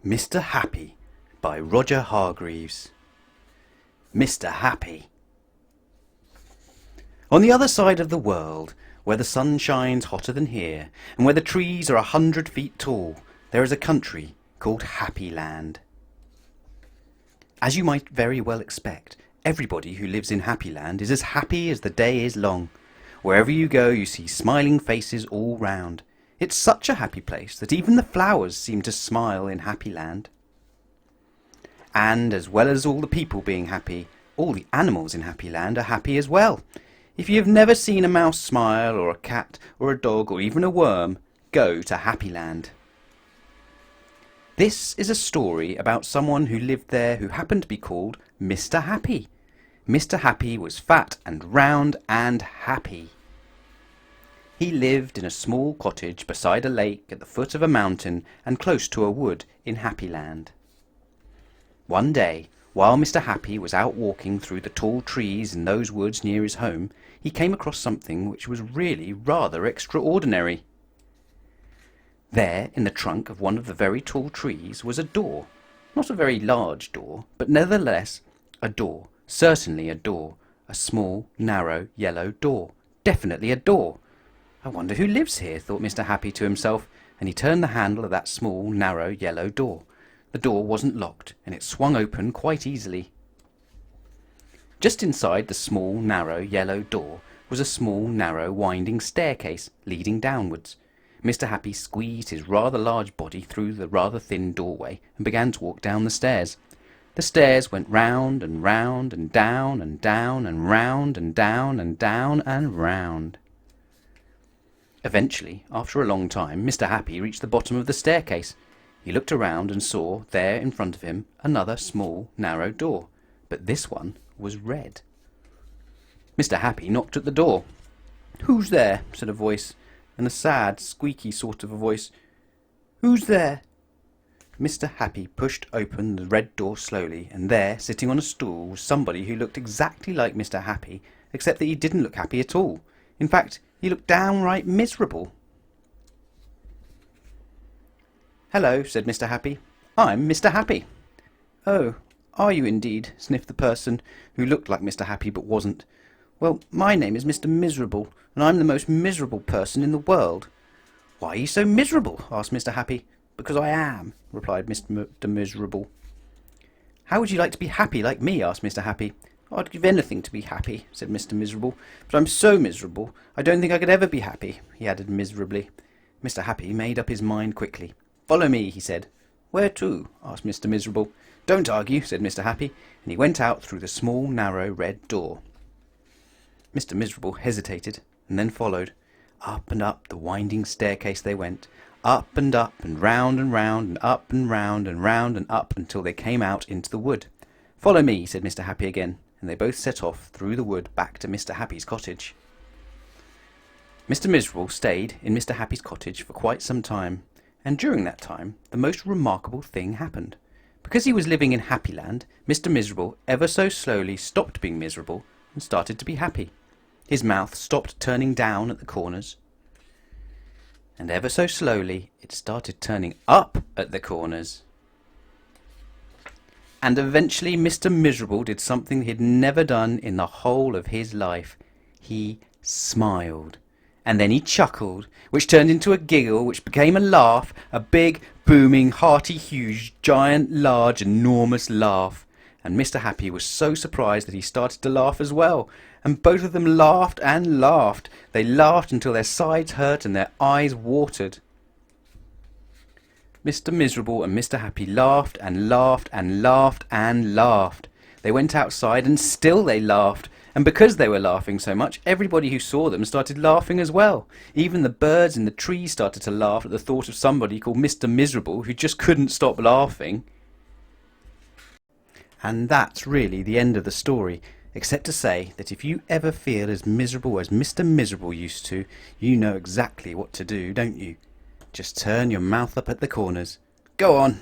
Mr. Happy by Roger Hargreaves. Mr. Happy. On the other side of the world, where the sun shines hotter than here, and where the trees are 100 feet tall, there is a country called Happyland. As you might very well expect, everybody who lives in Happyland is as happy as the day is long. Wherever you go, you see smiling faces all round. It's such a happy place that even the flowers seem to smile in Happyland. And as well as all the people being happy, all the animals in Happyland are happy as well. If you have never seen a mouse smile, or a cat, or a dog, or even a worm, go to Happyland. This is a story about someone who lived there who happened to be called Mr. Happy. Mr. Happy was fat and round and happy. He lived in a small cottage beside a lake at the foot of a mountain and close to a wood in Happyland. One day, while Mr. Happy was out walking through the tall trees in those woods near his home, he came across something which was really rather extraordinary. There, in the trunk of one of the very tall trees, was a door. Not a very large door, but nevertheless a door. Certainly a door. A small, narrow, yellow door. Definitely a door. I wonder who lives here, thought Mr. Happy to himself, and he turned the handle of that small, narrow, yellow door. The door wasn't locked, and it swung open quite easily. Just inside the small, narrow, yellow door was a small, narrow, winding staircase leading downwards. Mr. Happy squeezed his rather large body through the rather thin doorway and began to walk down the stairs. The stairs went round and round and down and down and round and down and down and round. Eventually, after a long time, Mr. Happy reached the bottom of the staircase. He looked around and saw, there in front of him, another small, narrow door, but this one was red. Mr. Happy knocked at the door. "Who's there?" said a voice, and a sad, squeaky sort of a voice. "Who's there?" Mr. Happy pushed open the red door slowly, and there, sitting on a stool, was somebody who looked exactly like Mr. Happy, except that he didn't look happy at all. In fact, he looked downright miserable. "Hello," said Mr. Happy. "I'm Mr. Happy." "Oh, are you indeed?" sniffed the person who looked like Mr. Happy but wasn't. "Well, my name is Mr. Miserable, and I'm the most miserable person in the world." "Why are you so miserable?" asked Mr. Happy. "Because I am," replied Mr. Miserable. "How would you like to be happy like me?" asked Mr. Happy. "I'd give anything to be happy," said Mr. Miserable. "But I'm so miserable, I don't think I could ever be happy," he added miserably. Mr. Happy made up his mind quickly. "Follow me," he said. "Where to?" asked Mr. Miserable. "Don't argue," said Mr. Happy, and he went out through the small, narrow, red door. Mr. Miserable hesitated, and then followed. Up and up the winding staircase they went, up and round and up and round and up until they came out into the wood. "Follow me," said Mr. Happy again, and they both set off through the wood back to Mr. Happy's cottage. Mr. Miserable stayed in Mr. Happy's cottage for quite some time, and during that time the most remarkable thing happened. Because he was living in Happyland, Mr. Miserable ever so slowly stopped being miserable and started to be happy. His mouth stopped turning down at the corners, and ever so slowly it started turning up at the corners. And eventually Mr. Miserable did something he'd never done in the whole of his life. He smiled. And then he chuckled, which turned into a giggle, which became a laugh, a big, booming, hearty, huge, giant, large, enormous laugh. And Mr. Happy was so surprised that he started to laugh as well. And both of them laughed and laughed. They laughed until their sides hurt and their eyes watered. Mr. Miserable and Mr. Happy laughed and laughed and laughed and laughed. They went outside and still they laughed. And because they were laughing so much, everybody who saw them started laughing as well. Even the birds in the trees started to laugh at the thought of somebody called Mr. Miserable who just couldn't stop laughing. And that's really the end of the story, except to say that if you ever feel as miserable as Mr. Miserable used to, you know exactly what to do, don't you? Just turn your mouth up at the corners. Go on!